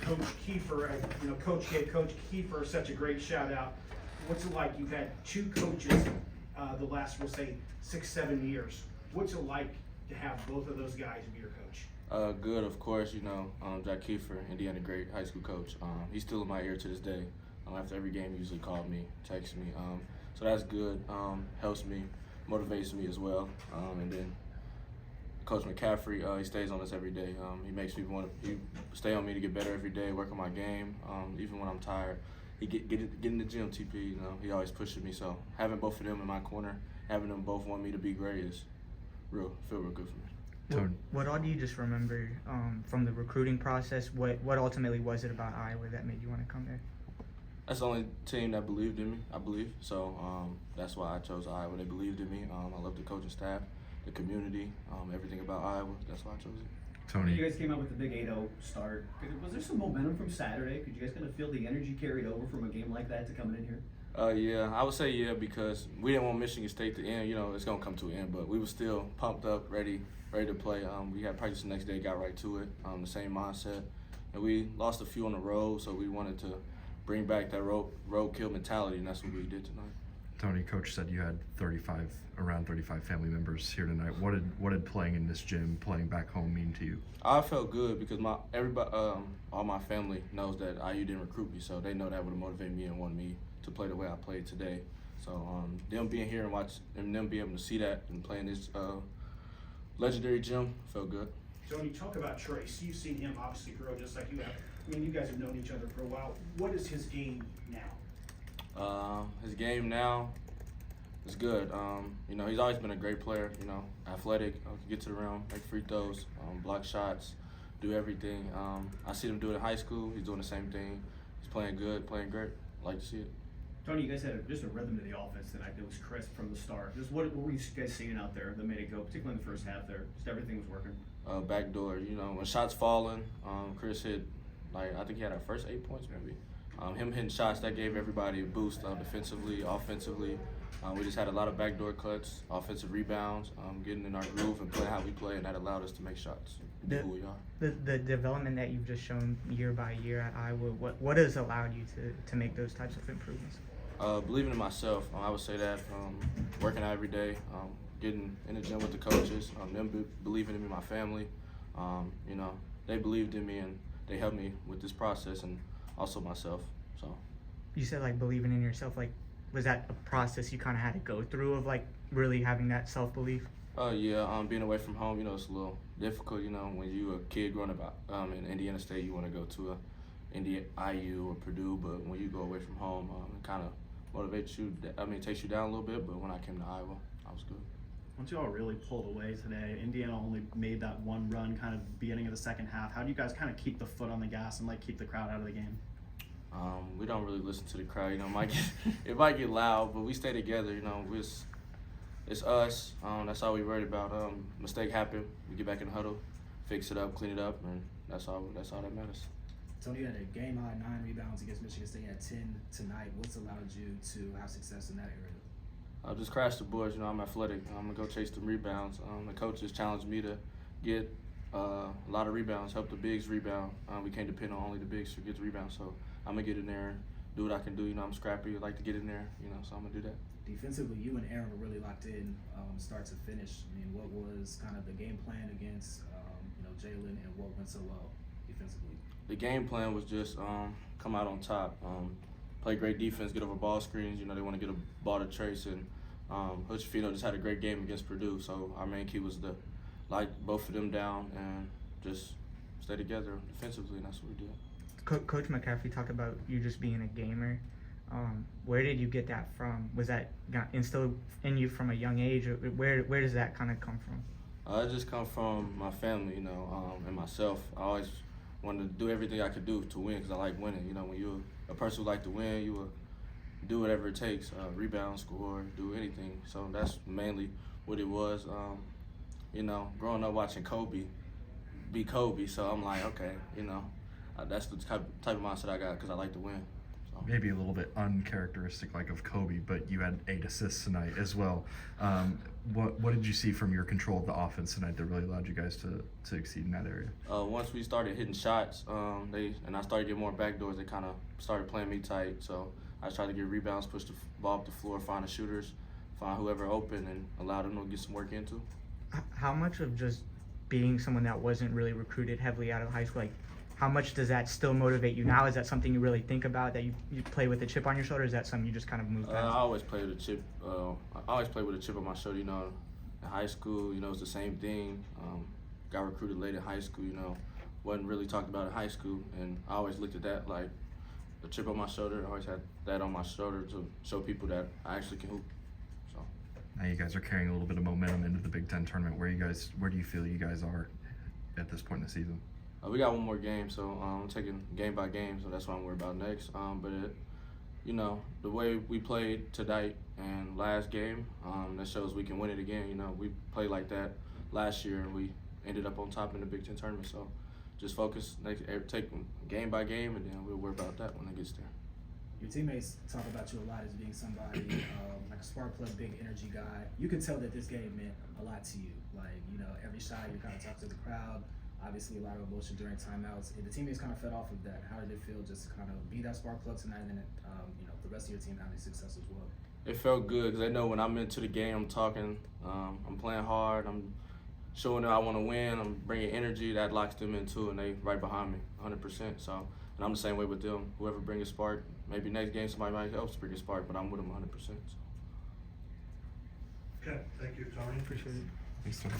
Coach Kiefer. Coach gave Coach Kiefer such a great shout out. What's it like? You've had two coaches the last, we'll say, 6-7 years. What's it like to have both of those guys be your coach? Good, of course. Jack Kiefer, Indiana great high school coach. He's still in my ear to this day. After every game, he usually called me, texts me. So that's good. Helps me, motivates me as well. And then Coach McCaffrey, he stays on us every day. He makes me he stay on me to get better every day, work on my game, even when I'm tired. He get in the gym, TP. He always pushes me. So having both of them in my corner, having them both want me to be great is feel real good for me. What all do you just remember from the recruiting process? What ultimately was it about Iowa that made you want to come there? That's the only team that believed in me, I believe. So that's why I chose Iowa. They believed in me. I love the coaching staff, the community, everything about Iowa. That's why I chose it. Tony, you guys came out with the big 8-0 start. Was there some momentum from Saturday? Could you guys kind of feel the energy carried over from a game like that to coming in here? Yeah, I would say yeah, because we didn't want Michigan State to end. It's gonna come to an end, but we were still pumped up, ready to play. We had practice the next day, got right to it. The same mindset, and we lost a few on the road, so we wanted to bring back that road kill mentality, and that's what we did tonight. Tony, Coach said you had around 35 family members here tonight. What did playing in this gym, playing back home mean to you? I felt good because all my family knows that IU didn't recruit me, so they know that would have motivated me and wanted me to play the way I played today. So them being here and them being able to see that and play in this legendary gym felt good. Tony, talk about Trace. You've seen him obviously grow just like you have. You guys have known each other for a while. What is his game now? His game now is good. He's always been a great player. Athletic, can get to the rim, make free throws, block shots, do everything. I see him do it in high school. He's doing the same thing. He's playing good, playing great. I like to see it. Tony, you guys had just a rhythm to the offense tonight that was crisp from the start. Just what were you guys seeing out there that made it go, particularly in the first half there? Just everything was working. Backdoor, when shots falling, Chris hit, I think he had our first 8 points maybe. Him hitting shots, that gave everybody a boost defensively, offensively. We just had a lot of backdoor cuts, offensive rebounds, getting in our groove and playing how we play, and that allowed us to make shots. Be who we are. The development that you've just shown year by year at Iowa, what has allowed you to make those types of improvements? Believing in myself, I would say that. Working out every day, getting in the gym with the coaches, them believing in me, my family. They believed in me and they helped me with this process, and also myself. So. You said believing in yourself. Was that a process you kind of had to go through of really having that self-belief? Yeah. Being away from home, it's a little difficult. When you a kid growing up in Indiana State, you want to go to IU or Purdue, but when you go away from home, it kind of motivates you. It takes you down a little bit. But when I came to Iowa, I was good. Once you all really pulled away today, Indiana only made that one run kind of beginning of the second half. How do you guys kind of keep the foot on the gas and keep the crowd out of the game? We don't really listen to the crowd. It might get loud, but we stay together. It's us. That's all we worried about. Mistake happened. We get back in the huddle, fix it up, clean it up, and that's all that matters. Tony, you had a game-high 9 rebounds against Michigan State. You had 10 tonight. What's allowed you to have success in that area? I just crash the boards. I'm athletic. I'm going to go chase the rebounds. The coaches challenged me to get a lot of rebounds, help the bigs rebound. We can't depend on only the bigs to get the rebounds. So I'm going to get in there and do what I can do. I'm scrappy. I like to get in there, so I'm going to do that. Defensively, you and Aaron were really locked in start to finish. What was kind of the game plan against Jalen, and what went so well defensively? The game plan was just come out on top, play great defense, get over ball screens. They want to get a ball to Trace, and Hutchfield just had a great game against Purdue. So our main key was to lock both of them down and just stay together defensively, and that's what we did. Coach McCaffrey talked about you just being a gamer. Where did you get that from? Was that instilled in you from a young age? Or where does that kind of come from? It just come from my family, and myself. I always wanted to do everything I could do to win because I like winning. When you're a person who like to win, you will do whatever it takes, rebound, score, do anything. So that's mainly what it was. Growing up watching Kobe be Kobe, so I'm like, okay, that's the type of mindset I got because I like to win. So. maybe a little bit uncharacteristic like of Kobe, but you had 8 assists tonight as well. What did you see from your control of the offense tonight that really allowed you guys to exceed in that area? Once we started hitting shots, I started getting more backdoors, they kind of started playing me tight. So I tried to get rebounds, push the ball up the floor, find the shooters, find whoever open, and allow them to get some work into. How much of just being someone that wasn't really recruited heavily out of high school, like how much does that still motivate you now? Is that something you really think about, that you play with a chip on your shoulder? Or is that something you just kind of move past? I always play with a chip. I always play with a chip on my shoulder. You know, in high school, you know, it's the same thing. Got recruited late in high school. You know, wasn't really talked about in high school, and I always looked at that like a chip on my shoulder. I always had that on my shoulder to show people that I actually can hoop. So Now you guys are carrying a little bit of momentum into the Big Ten tournament. Where do you feel you guys are at this point in the season? we got one more game, so I'm taking game by game. So that's what I'm worried about next. You know, the way we played tonight and last game, that shows we can win it again. You know, we played like that last year, and we ended up on top in the Big Ten tournament. So just focus, take game by game, and then we'll worry about that when it gets there. Your teammates talk about you a lot as being somebody like a spark plug, big energy guy. You could tell that this game meant a lot to you. Like, you know, every shot you kind of talk to the crowd. Obviously, a lot of emotion during timeouts. And the teammates kind of fed off of that. How did it feel just to kind of be that spark plug tonight, and then you know, the rest of your team having success as well? It felt good because they know when I'm into the game, I'm talking, I'm playing hard, I'm showing that I want to win, I'm bringing energy. That locks them in too, and they right behind me, 100%. So, and I'm the same way with them. Whoever brings a spark, maybe next game somebody might else bring a spark, but I'm with them 100%. So. Okay, thank you, Tony. Appreciate it. Thanks, Tony.